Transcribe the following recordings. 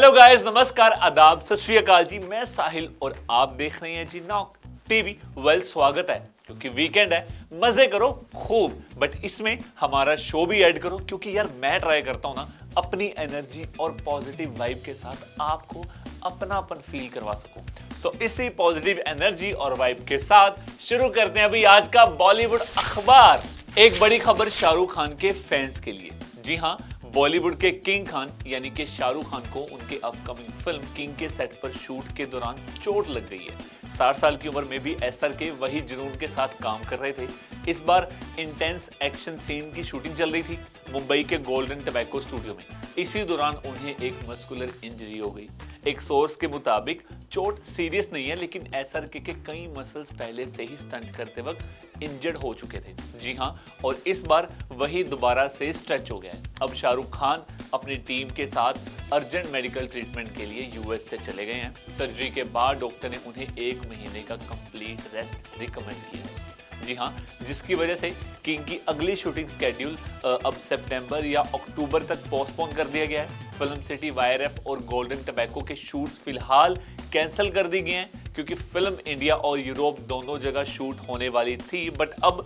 Hello guys, नमस्कार, आदाब, सत श्री अकाल जी। मैं साहिल और आप देख रहे हैं जी नॉक टीवी। स्वागत है क्योंकि वीकेंड है, मजे करो खूब। बट इसमें हमारा शो भी ऐड करो क्योंकि यार मैं ट्राई करता हूं ना अपनी एनर्जी और पॉजिटिव वाइब के साथ आपको अपनापन फील करवा सकूं। सो इसी पॉजिटिव एनर्जी और वाइब के साथ शुरू करते हैं अभी आज का बॉलीवुड अखबार। एक बड़ी खबर शाहरुख खान के फैंस के लिए। जी हां, बॉलीवुड के किंग खान यानी कि शाहरुख खान को उनके अपकमिंग फिल्म किंग के सेट पर शूट के दौरान चोट लग गई है। 60 साल की उम्र में भी एसआर के वही जुनून के साथ काम कर रहे थे। इस बार इंटेंस एक्शन सीन की शूटिंग चल रही थी मुंबई के गोल्डन टबैको स्टूडियो में। इसी दौरान उन्हें एक मस्कुलर इंजरी हो गई। एक सोर्स के मुताबिक चोट सीरियस नहीं है, लेकिन एसआर के कई मसल्स पहले से ही स्टंट करते वक्त इंजर्ड हो चुके थे। जी हां, और इस बार वही दोबारा से स्ट्रेच हो गया है। अब शाहरुख खान अपनी टीम के साथ अर्जेंट मेडिकल ट्रीटमेंट के लिए यूएस से चले गए हैं। सर्जरी के बाद डॉक्टर ने उन्हें 1 महीने का कंप्लीट रेस्ट रिकमेंड किया है। जी हाँ, जिसकी वजह से किंग की अगली शूटिंग स्केड्यूल अब सितंबर या अक्टूबर तक पोस्टपोन कर दिया गया है। फिल्म सिटी, वाईआरएफ और गोल्डन टबैको के शूट्स फिलहाल कैंसिल कर दी गए हैं क्योंकि फिल्म इंडिया और यूरोप दोनों जगह शूट होने वाली थी, बट अब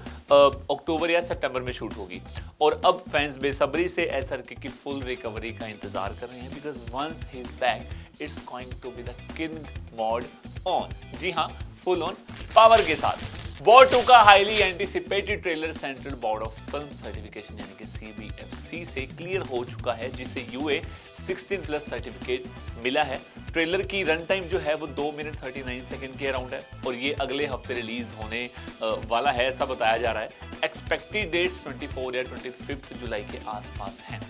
अक्टूबर या सितंबर में शूट होगी। और अब फैंस बेसब्री से एसआर की फुल रिकवरी का इंतजार कर रहे हैं because once he is back it's going to be the king mode on. जी हाँ, फुल ऑन पावर के साथ। वॉर 2 का highly anticipated trailer central board of film certification यानी कि सीबीएफसी से क्लियर हो चुका है, जिसे यूए 16+ सर्टिफिकेट मिला है। ट्रेलर की रन टाइम जो है वो 2 मिनट 39 सेकंड के अराउंड है और ये अगले हफ्ते रिलीज होने वाला है, ऐसा बताया जा रहा है। एक्सपेक्टेड डेट्स 24 या 25 जुलाई के आसपास हैं।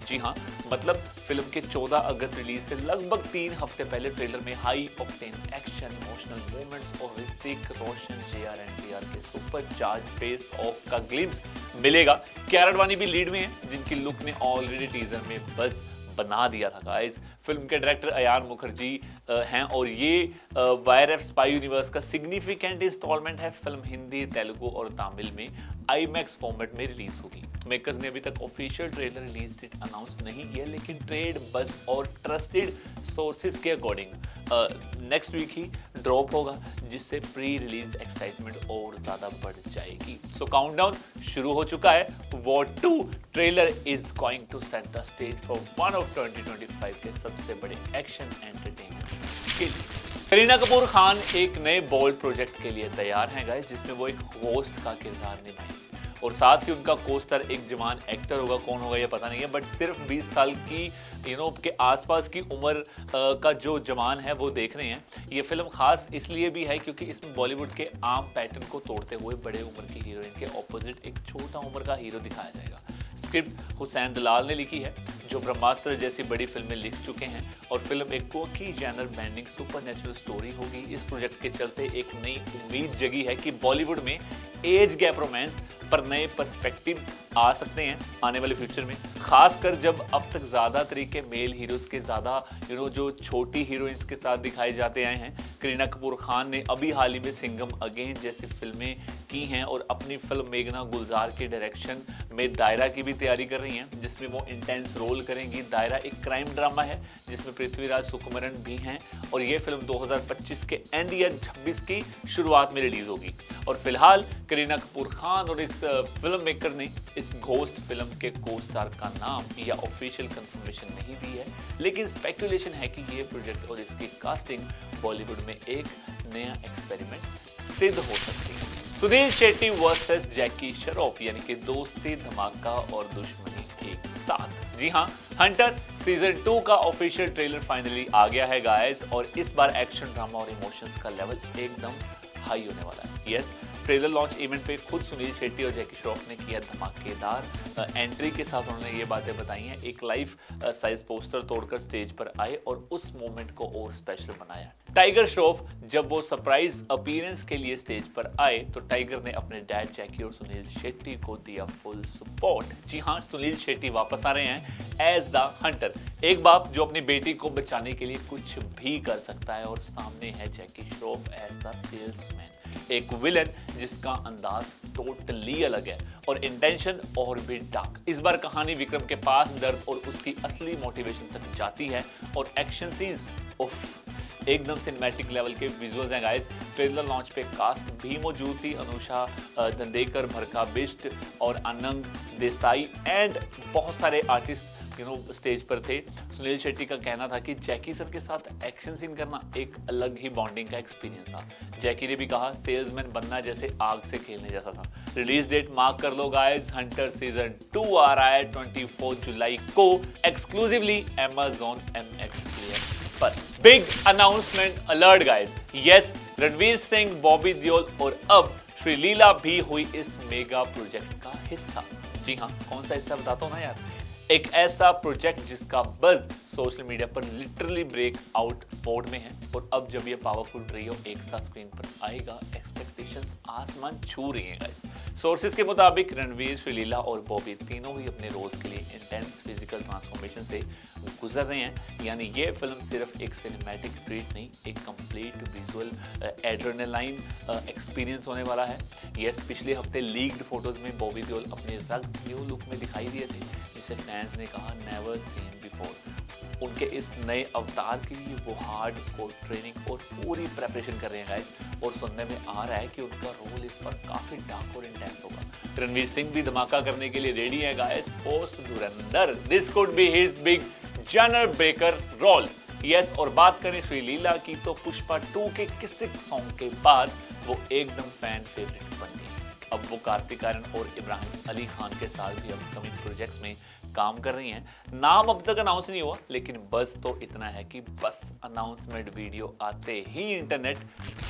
जी हाँ, मतलब फिल्म के 14 अगस्त रिलीज से लगभग 3 हफ्ते पहले ट्रेलर में high octane action, emotional moments और ऋतिक रोशन, JR&PR के सुपर चार्ज फेस ऑफ का ग्लिम्स मिलेगा। कियारा आडवाणी भी लीड में है, जिनकी लुक ने ऑलरेडी टीजर में बस बना दिया था गाइस। फिल्म के डायरेक्टर अयान मुखर्जी हैं और ये वाईआरएफ स्पाई यूनिवर्स का सिग्निफिकेंट इंस्टॉलमेंट है। फिल्म हिंदी, तेलुगु और तमिल में आईमैक्स फॉर्मेट में रिलीज होगी। मेकर्स ने अभी तक official trailer release date announce नहीं किया, लेकिन ट्रेड बस और ट्रस्टेड सोर्सेज के अकॉर्डिंग नेक्स्ट वीक ही ड्रॉप होगा, जिससे प्री रिलीज एक्साइटमेंट और ज्यादा बढ़ जाएगी। सो काउंटडाउन शुरू हो चुका है। War 2 trailer is going to set the stage for one of 2025 के सबसे बड़े एक्शन एंटरटेनमेंट के लिए। करीना कपूर खान एक नए बोल्ड प्रोजेक्ट के लिए तैयार हैं गाइस, जिसमें वो एक होस्ट का किरदार निभाएंगे और साथ ही उनका कोस्टर एक जवान एक्टर होगा। कौन होगा ये पता नहीं है, बट सिर्फ 20 साल की के आसपास की उम्र का जो जवान है वो देख रहे हैं। ये फिल्म खास इसलिए भी है क्योंकि इसमें बॉलीवुड के आम पैटर्न को तोड़ते हुए बड़े उम्र की हीरोइन के ऑपोजिट एक छोटा उम्र का हीरो दिखाया जाएगा। स्क्रिप्ट हुसैन दलाल ने लिखी है, जो ब्रह्मास्त्र जैसी बड़ी फिल्में लिख चुके हैं, और फिल्म एक कोकी जैनर बैंडिंग सुपरनेचुरल स्टोरी होगी। इस प्रोजेक्ट के चलते एक नई उम्मीद जगी है कि बॉलीवुड में एज गैप रोमांस पर नए पर्सपेक्टिव आ सकते हैं आने वाले फ्यूचर में, खासकर जब अब तक ज्यादा तरीके मेल हीरोज के ज्यादा जो छोटी हीरोइंस के साथ दिखाए जाते आए हैं। करीना कपूर खान ने अभी हाल ही में सिंघम अगेन जैसी फिल्में की हैं और अपनी फिल्म मेघना गुलजार के डायरेक्शन में दायरा की भी तैयारी कर रही हैं, जिसमें वो इंटेंस रोल करेंगी। दायरा एक क्राइम ड्रामा है जिसमें पृथ्वीराज सुकुमारन भी हैं और ये फिल्म 2025 के एंड या 26 की शुरुआत में रिलीज होगी। और फिलहाल करीना कपूर खान और इस फिल्म मेकर ने इस घोस्ट फिल्म के को स्टार का नाम या ऑफिशियल कंफर्मेशन नहीं दी है, लेकिन स्पेकुलेशन है कि ये प्रोजेक्ट और इसकी कास्टिंग बॉलीवुड में एक नया एक्सपेरिमेंट सिद्ध हो सकती है। सुनील शेट्टी वर्सेस जैकी श्रॉफ यानी कि दोस्ती, धमाका और दुश्मनी एक साथ। जी हाँ, हंटर सीजन 2 का ऑफिशियल ट्रेलर फाइनली आ गया है गाइस, और इस बार एक्शन, ड्रामा और इमोशंस का लेवल एकदम हाई होने वाला है। यस, ट्रेलर लॉन्च इवेंट पे खुद सुनील शेट्टी और जैकी श्रॉफ ने किया धमाकेदार एंट्री के साथ उन्होंने ये बातें बताई हैं। एक लाइफ साइज पोस्टर तोड़कर स्टेज पर आए और उस मोमेंट को और स्पेशल बनाया। टाइगर श्रॉफ जब वो सरप्राइज अपीयरेंस के लिए स्टेज पर आए तो टाइगर ने अपने डैड जैकी और सुनील शेट्टी को दिया फुल सपोर्ट। जी हाँ, सुनील शेट्टी वापस आ रहे हैं एज द हंटर, एक बाप जो अपनी बेटी को बचाने के लिए कुछ भी कर सकता है, और सामने है जैकी श्रॉफ एज द सेल्समैन एक विलन जिसका अंदाज टोटली अलग है और इंटेंशन और भी डार्क। इस बार कहानी विक्रम के पास दर्द और उसकी असली मोटिवेशन तक जाती है और एक्शन सीन्स एकदम सिनेमैटिक लेवल के विजुअल्स हैं गाइस। ट्रेलर लॉन्च पे कास्ट भी मौजूद थी, अनुषा दंडेकर, भरका बिष्ट और आनंद देसाई एंड बहुत सारे आर्टिस्ट स्टेज पर थे। सुनील शेट्टी का कहना था कि जैकी सर के साथ एक्शन सीन करना एक अलग ही बॉन्डिंग का एक्सपीरियंस था। जैकी ने भी कहा सेल्समैन बनना जैसे आग से खेलने जैसा था। रिलीज डेट मार्क कर लो गाइस, हंटर सीजन 2 आ रहा है 24 जुलाई को एक्सक्लूसिवली Amazon MX पर। Big announcement alert guys, yes Ranveer Singh, Bobby Deol और अब श्रीलीला भी हुई इस मेगा प्रोजेक्ट का हिस्सा। जी हाँ, कौन सा हिस्सा बताता हूँ ना यार, एक ऐसा प्रोजेक्ट जिसका बज़ सोशल मीडिया पर लिटरली ब्रेक आउट मोड में है और अब जब ये पावरफुल ट्रियो एक साथ स्क्रीन पर आएगा एक्सपेक्टेशंस आसमान छू रही हैं गाइस। सोर्सेज के मुताबिक रणवीर, श्रीलीला और बॉबी तीनों ही अपने रोल्स के लिए इंटेंस फिजिकल ट्रांसफॉर्मेशन से गुजर रहे हैं। यानी ये फिल्म सिर्फ एक सिनेमैटिक ट्रीट नहीं, एक कंप्लीट विजुअल एड्रेनालाइन एक्सपीरियंस होने वाला है। यस, पिछले हफ्ते लीक्ड फोटोज में बॉबी देओल अपने रग न्यू लुक में दिखाई दिए थे, जिसे फैंस ने कहा नेवर सीन बिफोर। उनके इस नए अवतार के लिए वो हार्ड कोर ट्रेनिंग और पूरी प्रेपरेशन कर रहे हैं गाइस और सुनने में आ रहा है कि उनका रोल इस पर काफी डार्क और इंटेंस होगा। रणवीर सिंह भी धमाका करने के लिए रेडी है guys post Dhurandhar. This could be his big genre breaker role. Yes, और बात करें श्रीलीला की तो पुष्पा 2 के किसिक सॉन्ग के बाद वो एकदम फैन फेवरेट बन गई। अब वो कार्तिक आर्यन और इब्राहिम अली खान के साथ भी अपकमिंग प्रोजेक्ट्स में काम कर रही हैं। नाम अब तक अनाउंस नहीं हुआ, लेकिन बस तो इतना है कि बस अनाउंसमेंट वीडियो आते ही इंटरनेट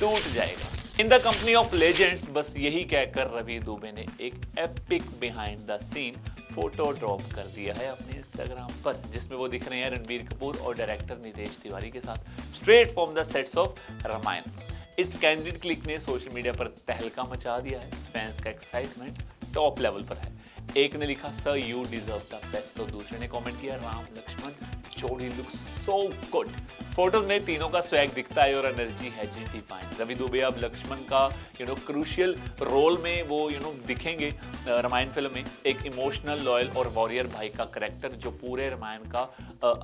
टूट जाएगा। In the company of legends, बस यही कहकर रवि दुबे ने एक epic behind the scene photo drop कर दिया है अपने इंस्टाग्राम पर, जिसमें वो दिख रहे हैं रणबीर कपूर और डायरेक्टर नितेश तिवारी के साथ straight from the sets of Ramayana. इस कैंडिड क्लिक ने सोशल मीडिया पर तहलका मचा दिया है। फैंस का एक्साइटमेंट टॉप लेवल पर है। एक ने लिखा sir you deserve the best, तो दूसरे ने कमेंट किया राम लक्ष्मण जोड़ी लुक्स सो गुड। फोटोज में तीनों का स्वैग दिखता है और एनर्जी है जी डिवाइन। रवि दुबे अब लक्ष्मण का क्रूशियल रोल में वो दिखेंगे रामायण फिल्म में। एक इमोशनल, लॉयल और वॉरियर भाई का करेक्टर जो पूरे रामायण का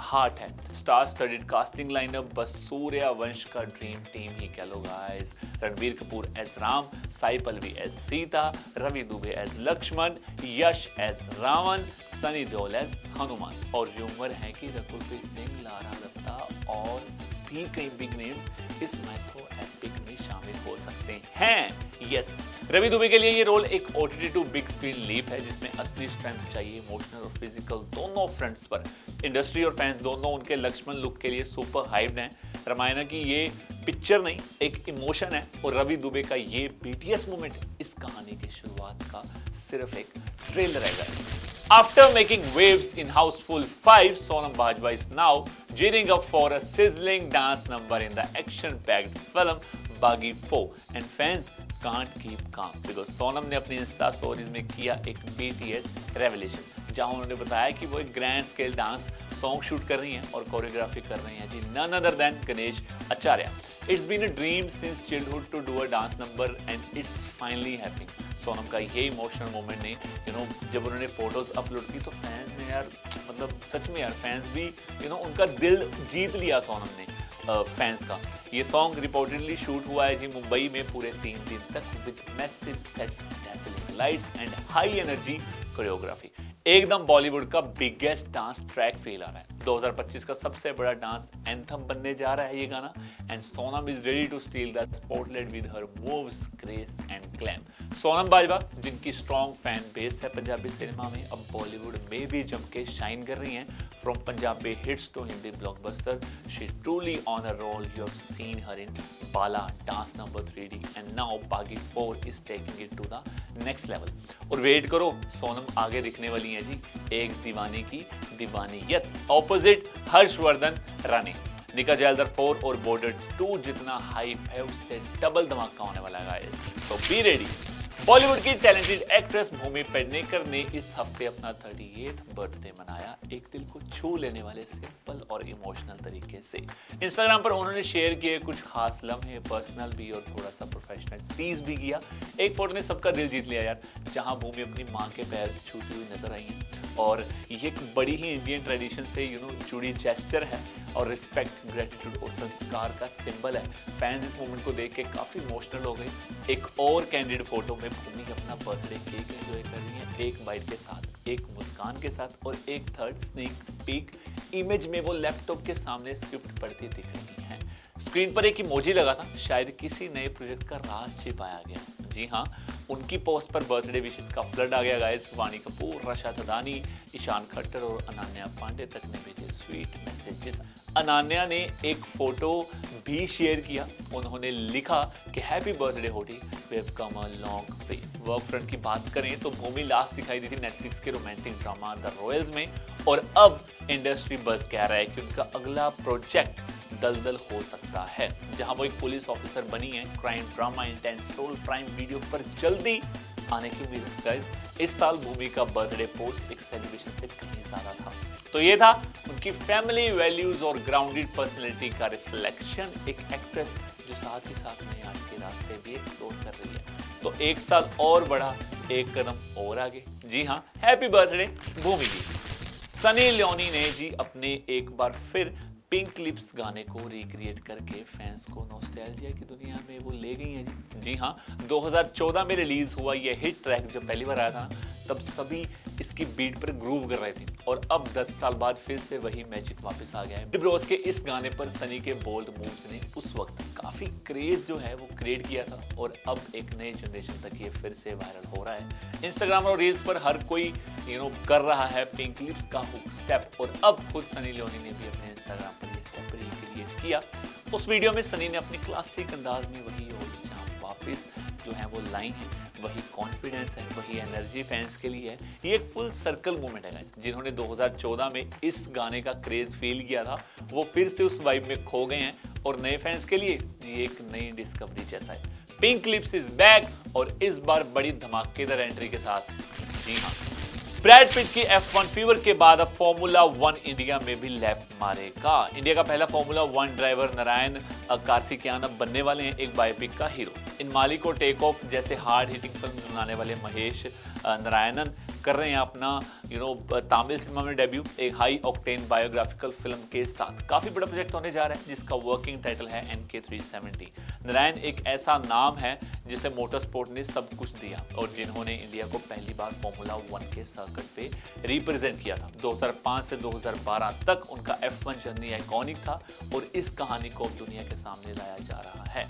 हार्ट है। स्टार स्टडीड कास्टिंग लाइनअप, बस सूर्यवंश का ड्रीम टीम ही कह लो guys. Ranbir Kapoor as Ram, Sai Pallavi as Sita, Ravi Dubey as Lakshman, Yash as Ravan, Sunny Deol as Hanuman. और र्यूमर है कि रघुवीर सिंह, लारा दत्ता और भी कई बिग नेम्स इस मैथ्रो एपिक में शामिल हो सकते हैं। यस, रवि दुबे के लिए ये रोल एक OTT to big screen leap है, जिसमें असली स्ट्रेंथ चाहिए, इमोशनल और फिजिकल दोनों फ्रंट्स पर। इंडस्ट्री और फैंस दोनों उनके लक्ष्मण लुक के लिए सुपर हाइप्ड हैं। रामायण की ये पिक्चर नहीं, एक इमोशन है और रवि दुबे का ये BTS मोमेंट इस कहानी की शुरुआत का सिर्फ एक ट्रेलर है। After making waves in Houseful 5, Sonam Bajwa is now gearing up for a sizzling dance number in the action-packed film Baghi 4, and fans can't keep calm because Sonam ने अपनी इंस्टा स्टोरीज में किया एक BTS revelation, जहां उन्होंने बताया कि वो एक grand scale dance song shoot कर रही हैं और कोरियोग्राफी कर रही हैं जी none other than Ganesh Acharya. It's been a dream since childhood to do a dance number and it's finally happening. Sonam का ये इमोशनल मोमेंट ने जब उन्होंने फोटोज अपलोड की तो फैंस ने यार मतलब सच में यार फैंस भी उनका दिल जीत लिया सोनम ने फैंस का। ये सॉन्ग रिपोर्टेडली शूट हुआ है जी मुंबई में पूरे 3 दिन तक with massive sets, dazzling lights and high energy choreography. एकदम बॉलीवुड का बिगेस्ट डांस ट्रैक फील आ रहा है। 2025 का सबसे बड़ा डांस एंथम बनने जा रहा है ये गाना and Sonam is ready to steal the spotlight with her moves, grace and glam. Sonam Bajwa जिनकी स्ट्रॉन्ग फैन बेस है पंजाबी सिनेमा में, अब बॉलीवुड में भी जम के शाइन कर रही हैं। From Punjabi hits to Hindi blockbuster, she truly on a roll. You have seen her in Bala, dance number 3D and now Baaghi 4 is taking it to the next level. और वेट करो, सोनम आगे दिखने वाली है जी एक दीवाने की दीवानियत ऑपोजिट हर्षवर्धन रानी। निका जैलदार 4 और बॉर्डर 2 जितना हाइप है उससे डबल धमाका होने वाला है, तो बी रेडी। बॉलीवुड की टैलेंटेड एक्ट्रेस भूमि पेडनेकर ने इस हफ्ते अपना 38th बर्थडे मनाया, एक दिल को छू लेने वाले सिंपल और इमोशनल तरीके से। इंस्टाग्राम पर उन्होंने शेयर किए कुछ खास लम्हे, पर्सनल भी और थोड़ा सा प्रोफेशनल टीज भी किया। एक फोटो ने सबका दिल जीत लिया यार, जहां भूमि अपनी मां के पैर छूती हुई नजर आई है और ये एक बड़ी ही इंडियन ट्रेडिशन से जुड़ी जेस्चर है और रिस्पेक्ट, ग्रेटिट्यूड और संस्कार का सिंबल है। फैंस इस मोमेंट को देख के काफी इमोशनल हो गए। एक और कैंडिड फोटो में भूमि अपना बर्थडे केक एंजॉय कर रही है, एक बाइट के साथ, एक मुस्कान के साथ और एक थर्ड स्नीक पीक इमेज में वो लैपटॉप के सामने स्क्रिप्ट पढ़ती दिख रही है। स्क्रीन पर एक इमोजी लगा था, शायद किसी नए प्रोजेक्ट का राज छिपाया गया। जी हाँ, उनकी पोस्ट पर बर्थडे विशेष का फ्लड आ गया गाइस। वाणी कपूर, रशा थदानी, ईशान खट्टर और अनन्या पांडे तक ने भेजे स्वीट मैसेजेस। अनन्या ने एक फोटो भी शेयर किया, उन्होंने लिखा कि happy birthday hottie, we have come a long way. Work front की बात करें तो भूमि लास्ट दिखाई दी थी नेटफ्लिक्स के रोमांटिक ड्रामा द रॉयल्स में और अब इंडस्ट्री बज़ कह रहा है कि उनका अगला प्रोजेक्ट दलदल हो सकता है, जहां वो एक पुलिस ऑफिसर बनी है। Crime drama, intense role, prime video पर जल्दी आने की उम्मीद है गाइस। इस साल भूमि का बर्थडे पोस्ट एक सेलिब्रेशन से कहीं ज्यादा था। तो ये था उनकी फैमिली वैल्यूज और ग्राउंडेड पर्सनैलिटी का रिफ्लेक्शन, एक एक्ट्रेस जो साथ ही साथ में आज के रास्ते भी एक्सप्लोर कर रही है। तो एक साल और बढ़ा, एक कदम और आगे। जी हाँ, हैप्पी बर्थडे भूमि जी। सनी लियोनी ने जी अपने एक बार फिर पिंक लिप्स गाने को रिक्रिएट करके फैंस को नॉस्टैल्जिया की दुनिया में वो ले गई हैं। जी हाँ, 2014 में रिलीज हुआ ये हिट ट्रैक जब पहली बार आया था तब सभी इसकी बीट पर ग्रूव कर रहे थे और अब 10 साल बाद फिर से वही मैजिक वापस आ गया है। ब्रोस के इस गाने पर सनी के बोल्ड मूव्स ने उस वक्त काफी क्रेज जो है वो क्रिएट किया था और अब एक नई जनरेशन तक ये फिर से वायरल हो रहा है। इंस्टाग्राम और रील्स पर हर कोई कर रहा है पिंक लिप्स का हुक स्टेप और अब खुद सनी लियोनी ने भी अपने इंस्टाग्राम पर ये स्टेप रिक्रिएट किया। उस वीडियो में सनी ने अपनी क्लासिक अंदाज में वही ओल्ड चार्म वापस जो है वो लाइन है, वही कॉन्फिडेंस है, वही एनर्जी फैंस के लिए है। ये एक फुल सर्कल मूवमेंट है गाइस। जिन्होंने 2014 में इस गाने का क्रेज फील किया था वो फिर से उस वाइब में खो गए हैं और नए फैंस के लिए ये एक नई डिस्कवरी जैसा है। पिंक लिप्स इज बैक और इस बार बड़ी धमाकेदार एंट्री के साथ। जी हाँ, ब्रैड पिट की F1 फीवर के बाद अब फॉर्मूला 1 इंडिया में भी लैप मारेगा। इंडिया का पहला फॉर्मूला 1 ड्राइवर नारायण कार्तिकेयन अब बनने वाले हैं एक बायोपिक का हीरो। इन मालिक को टेक ऑफ जैसे हार्ड हिटिंग फिल्म बनाने वाले महेश नारायणन कर रहे हैं अपना तमिल सिनेमा में डेब्यू एक हाई ऑक्टेन बायोग्राफिकल फिल्म के साथ। काफी बड़ा प्रोजेक्ट होने जा रहा है जिसका वर्किंग टाइटल है NK370। नारायण एक ऐसा नाम है जिसे मोटर स्पोर्ट ने सब कुछ दिया और जिन्होंने इंडिया को पहली बार फॉर्मूला 1 के सर्किट पे रिप्रेजेंट किया था। 2005 से 2012 तक उनका F1 जर्नी आइकॉनिक था और इस कहानी को अब दुनिया के सामने लाया जा रहा है।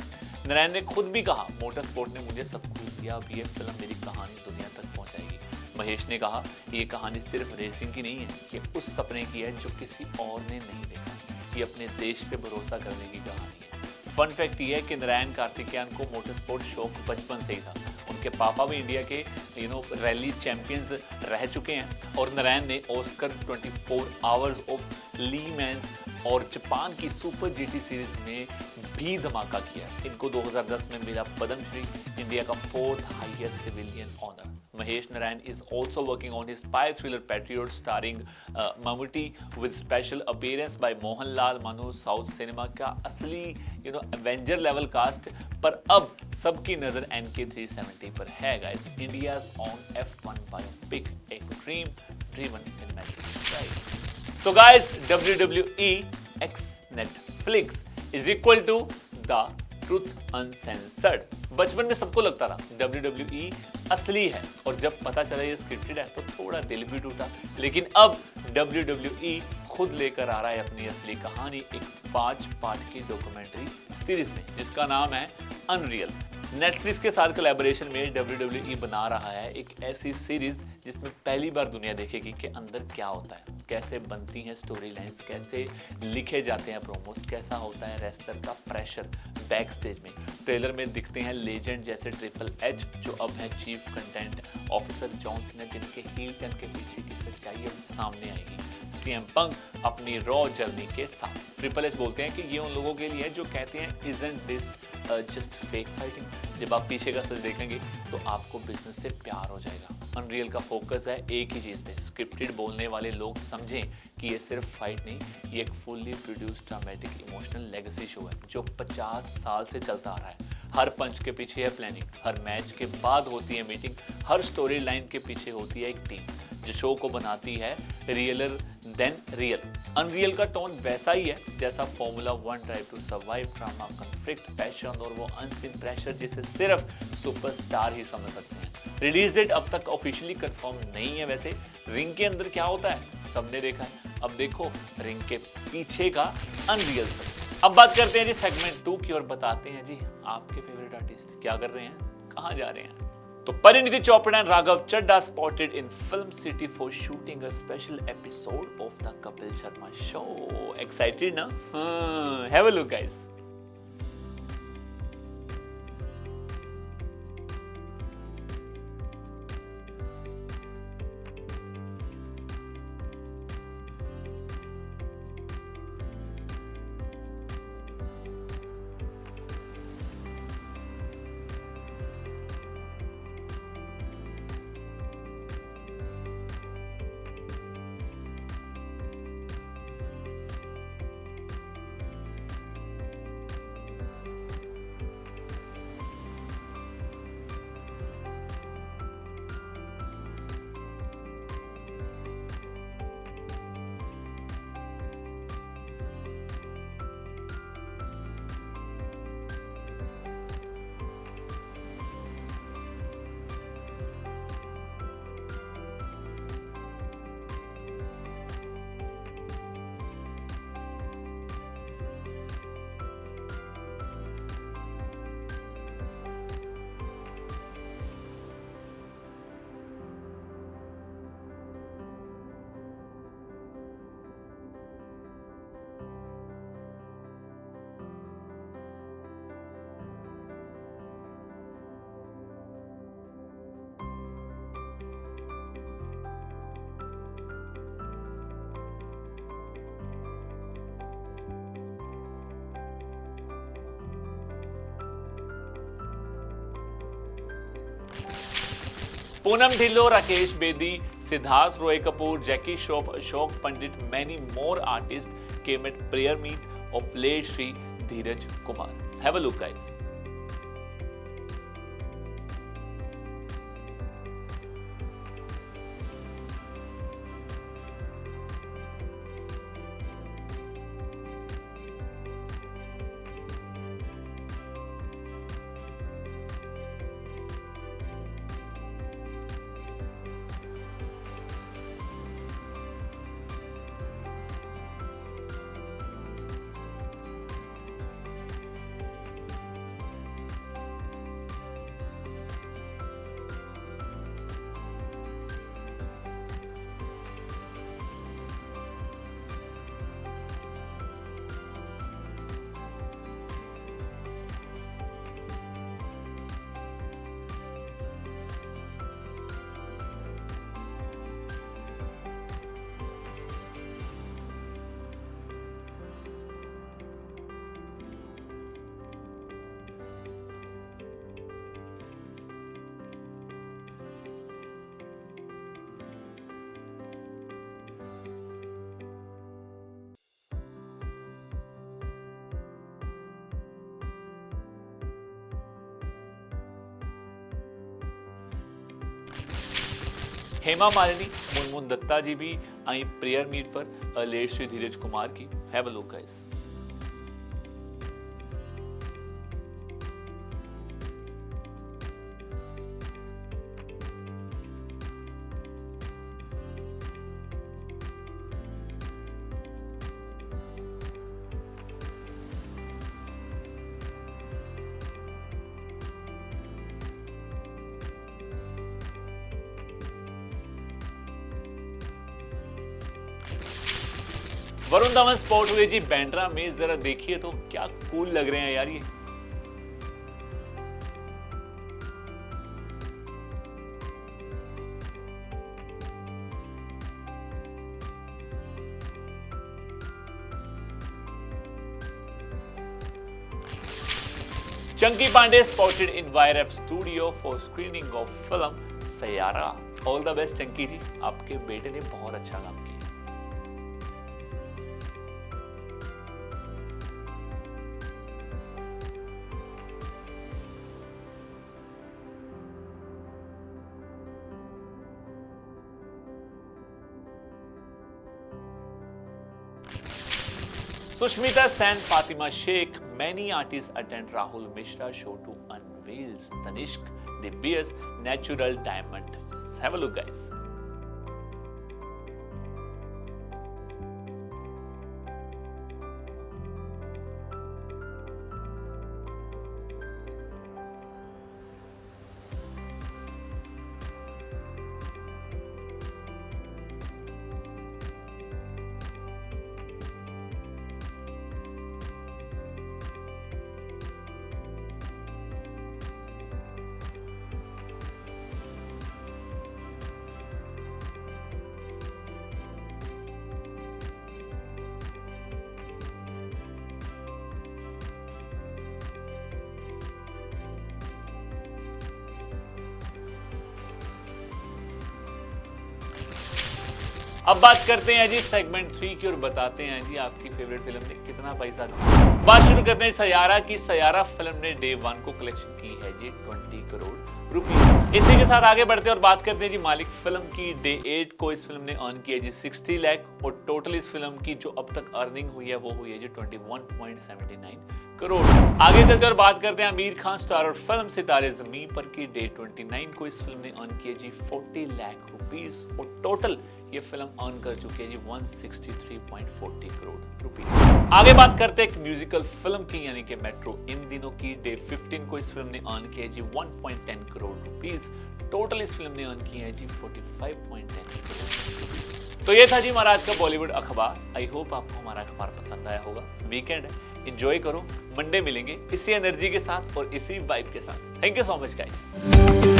नारायण ने खुद भी कहा, मोटर स्पोर्ट ने मुझे सब कुछ दिया, अब ये फिल्म मेरी कहानी दुनिया तक पहुंचाएगी। महेश ने कहा, ये कहानी सिर्फ रेसिंग की नहीं है, ये उस सपने की है जो किसी और ने नहीं देखा। ये अपने देश पे भरोसा करने की कहानी है। फन फैक्ट ये है कि नारायण कार्तिकेयन को मोटर स्पोर्ट शौक बचपन से ही था। उनके पापा भी इंडिया के रैली चैंपियंस रह चुके हैं और नारायण ने Oscar 24 hours of Le Mans और जापान की सुपर जीटी सीरीज में भी धमाका किया। इनको 2010 में मिला पद्मश्री, इंडिया का 4th highest civilian honour. Mahesh Narayan is also working on his spy thriller Patriot starring Mammootty with special appearance by Mohanlal, Manu, South Cinema का असली एवेंजर लेवल कास्ट। पर अब सबकी नजर NK370 पर है guys. India's own F1 biopic, a dream driven cinematic ride. So guys, WWE X Netflix is equal to the truth uncensored। बचपन में सबको लगता था WWE असली है और जब पता चला ये स्क्रिप्टेड है तो थोड़ा दिल भी टूटा। लेकिन अब WWE खुद लेकर आ रहा है अपनी असली कहानी एक 5 पार्ट की डॉक्यूमेंट्री सीरीज में जिसका नाम है अनरियल। नेटफ्लिक्स के साथ कोलैबोरेशन में WWE बना रहा है एक ऐसी सीरीज जिसमें पहली बार दुनिया देखेगी कि अंदर क्या होता है, कैसे बनती हैं स्टोरी लाइन्स, कैसे लिखे जाते हैं प्रोमोस, कैसा होता है रेसलर का प्रेशर बैक स्टेज में। ट्रेलर में दिखते हैं लेजेंड जैसे ट्रिपल एच जो अब है chief content officer John Cena जिनके हील टर्न के पीछे की सच्चाई अब सामने आएगी। CM पंक अपनी रॉ जर्नी के साथ। ट्रिपल एच बोलते हैं कि ये उन लोगों के लिए जो कहते हैं isn't this just fake fighting. जब आप पीछे का सच देखेंगे तो आपको बिजनेस से प्यार हो जाएगा। अनरियल का फोकस है एक ही चीज़ पे, स्क्रिप्टेड बोलने वाले लोग समझें कि ये सिर्फ फाइट नहीं, ये एक fully produced dramatic emotional legacy show है जो 50 साल से चलता आ रहा है। हर पंच के पीछे है प्लानिंग, हर मैच के बाद होती है मीटिंग, हर स्टोरी लाइन के पीछे होती है एक टीम जो शो को बनाती है रियलर देन रियल। अनरियल का टोन वैसा ही है जैसा formula 1 drive to survive, drama, conflict, passion और वो अनसीन प्रेशर जिसे सिर्फ सुपरस्टार ही समझ सकते हैं। रिलीज डेट अब तक ऑफिशियली कंफर्म नहीं है। वैसे रिंग के अंदर क्या होता है सबने देखा है, अब देखो रिंग के पीछे का अनरियल सच। अब बात करते हैं जी सेगमेंट 2 की और बताते हैं जी आपके फेवरेट आर्टिस्ट क्या कर रहे हैं, कहां जा रहे हैं। तो Parineeti Chopra and Raghav Chadha spotted in film city for shooting a special episode of the Kapil Sharma show. Excited ना? Have a look guys. Poonam Dhillon, Rakesh Bedi, Siddharth Roy Kapur, Jackie Shroff, Ashok Pandit, many more artists came at prayer meet of late Shri Dheeraj Kumar. Have a look, guys. Hema Malini, Munmun Dutta ji भी आई prayer meet पर late Shri Dheeraj Kumar की। Have a look guys. Varun Dhawan spot हुए जी बैंड्रा में, जरा देखिए तो क्या कूल लग रहे हैं यार ये। Chunky Pandey spotted in YRF studio for screening of film Saiyaara. All the best Chunky ji, आपके बेटे ने बहुत अच्छा काम किया। Sushmita Sen, Fatima Sheikh, many artists attend Rahul Mishra show to unveil Tanishq De Beers natural diamond. Let's have a look, guys. अब बात करते हैं जी सेगमेंट 3 की और बताते हैं जी आपकी फेवरेट फिल्म ने कितना पैसा दिया। बात शुरू करते हैं सैयारा की। सैयारा फिल्म ने डे 1 को कलेक्शन की है जी 20 करोड़ रुपए। इसी के साथ आगे बढ़ते हैं और बात करते हैं जी मालिक फिल्म की। डे 8 को इस फिल्म ने अर्न किया जी 60 लाख और टोटल इस फिल्म की जो अब तक अर्निंग हुई है वो हुई है जी 21.79 करोड़। आगे चलते और बात करते हैं आमिर खान स्टार और फिल्म सितारे ज़मीन पर की। डे 29 को इस फिल्म ने अर्न किया जी 40 लाख रुपीस और टोटल ये फिल्म अर्न कर चुकी है जी 163.40 करोड़ रुपीस। आगे बात करते हैं एक म्यूजिकल फिल्म की यानी कि मेट्रो इन दिनों की। डे 15 को इस फिल्म ने अर्न किया जी 1.10 करोड़ रुपीस। टोटल इस फिल्म ने अर्न किया है जी 45.10 करोड़ रुपीस। तो ये था जी हमारा आज का बॉलीवुड अखबार। आई होप आपको हमारा अखबार पसंद आया होगा। वीकेंड है, एंजॉय करो। मंडे मिलेंगे इसी एनर्जी के साथ और इसी वाइब के साथ। Thank you so much guys.